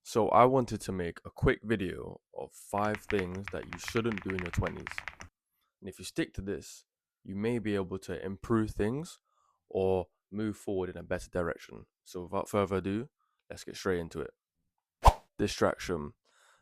So I wanted to make a quick video of 5 things that you shouldn't do in your 20s. And if you stick to this, you may be able to improve things or move forward in a better direction. So without further ado, let's get straight into it. Distraction.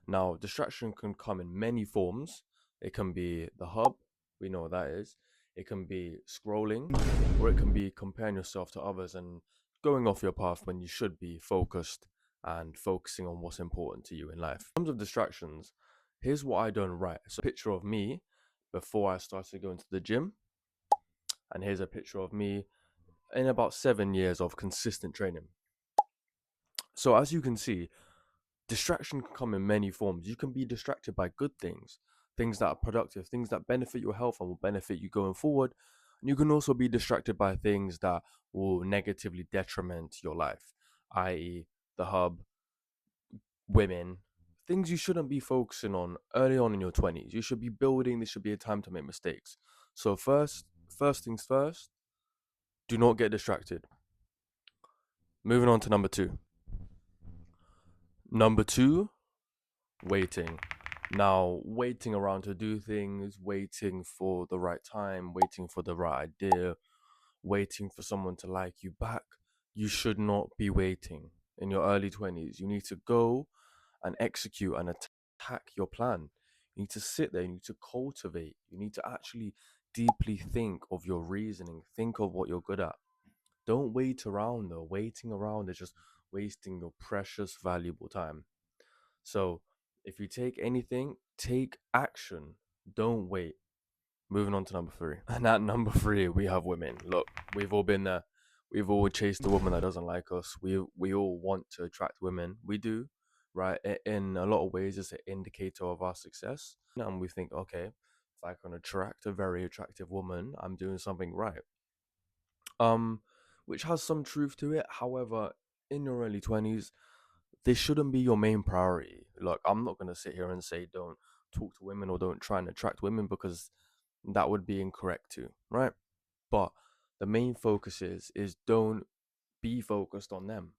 Now, distraction can come in many forms. It can be the hub, we know what that is. It can be scrolling, or it can be comparing yourself to others and going off your path when you should be focused and focusing on what's important to you in life. In terms of distractions, here's what I done right. So, a picture of me before I started going to the gym, and here's a picture of me in about 7 years of consistent training. So, as you can see, distraction can come in many forms. You can be distracted by good things, things that are productive, things that benefit your health and will benefit you going forward. And you can also be distracted by things that will negatively detriment your life, i.e., the hub, women, things you shouldn't be focusing on early on in your 20s. You should be building, this should be a time to make mistakes. So, first things first, do not get distracted. Moving on to number two. Number two, waiting. Now, waiting around to do things, waiting for the right time, waiting for the right idea, waiting for someone to like you back. You should not be waiting in your early 20s. You need to go and execute and attack your plan. You need to sit there, you need to cultivate, you need to actually deeply think of your reasoning, think of what you're good at. Don't wait around though. Waiting around is just wasting your precious, valuable time. So, if you take anything, take action. Don't wait. Moving on to number three. And at number three, we have women. Look, we've all been there. We've all chased a woman that doesn't like us. We all want to attract women. We do, right? In a lot of ways, it's an indicator of our success. And we think, okay, if I can attract a very attractive woman, I'm doing something right. Um, which has some truth to it. However, in your early 20s, this shouldn't be your main priority. Look, I'm not gonna sit here and say don't talk to women or don't try and attract women because that would be incorrect too, right? But the main focus is don't be focused on them.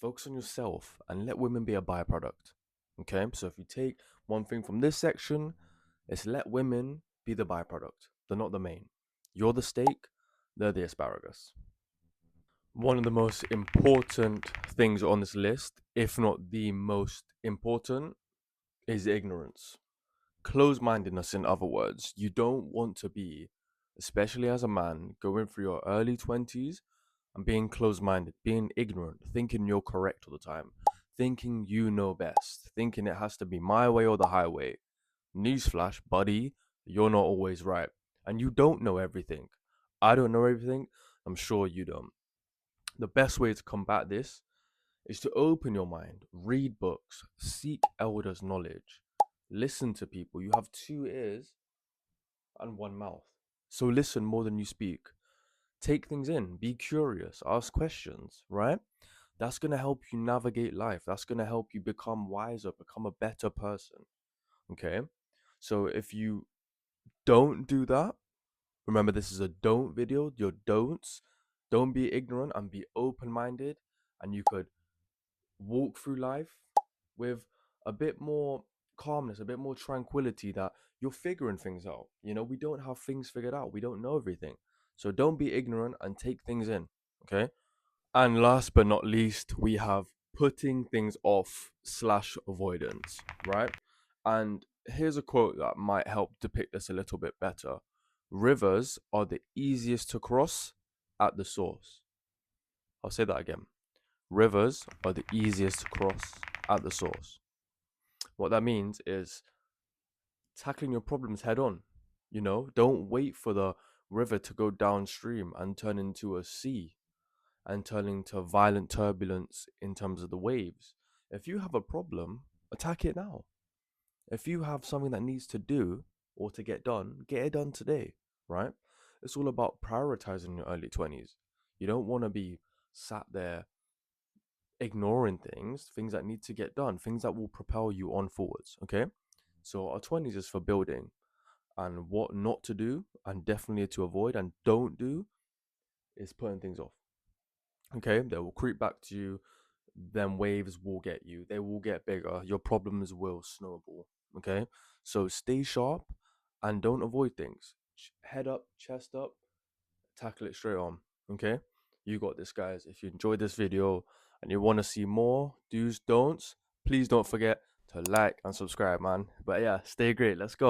Focus on yourself and let women be a byproduct. Okay? So if you take one thing from this section, it's let women be the byproduct. They're not the main. You're the steak, they're the asparagus. One of the most important things on this list, if not the most important, is ignorance. Close mindedness, in other words. You don't want to be, especially as a man, going through your early 20s and being close minded, being ignorant, thinking you're correct all the time, thinking you know best, thinking it has to be my way or the highway. Newsflash, buddy, you're not always right. And you don't know everything. I don't know everything. I'm sure you don't. The best way to combat this is to open your mind, read books, seek elders' knowledge, listen to people. You have 2 ears and one mouth. So listen more than you speak. Take things in, be curious, ask questions, right? That's going to help you navigate life. That's going to help you become wiser, become a better person. Okay? So if you don't do that, remember this is a don't video, your don'ts. Don't be ignorant and be open minded, and you could walk through life with a bit more calmness, a bit more tranquility that you're figuring things out. You know, we don't have things figured out. We don't know everything. So don't be ignorant and take things in. Okay. And last but not least, we have putting things off slash avoidance, right? And here's a quote that might help depict this a little bit better. Rivers are the easiest to cross at the source. I'll say that again. Rivers are the easiest to cross at the source. What that means is tackling your problems head on. You know, don't wait for the river to go downstream and turn into a sea and turn into violent turbulence in terms of the waves. If you have a problem, attack it now. If you have something that needs to do or to get it done today, right? It's all about prioritizing your early 20s. You don't want to be sat there ignoring things that need to get done, things that will propel you on forwards. Okay. So our 20s is for building, and what not to do, and definitely to avoid, and don't do is putting things off. Okay. They will creep back to you. then waves will get you. They will get bigger. Your problems will snowball. Okay? So stay sharp and don't avoid things. Head up, chest up, tackle it straight on. Okay? You got this, guys. If you enjoyed this video and you want to see more do's, don'ts, please don't forget to like and subscribe, man. But yeah, stay great. Let's go.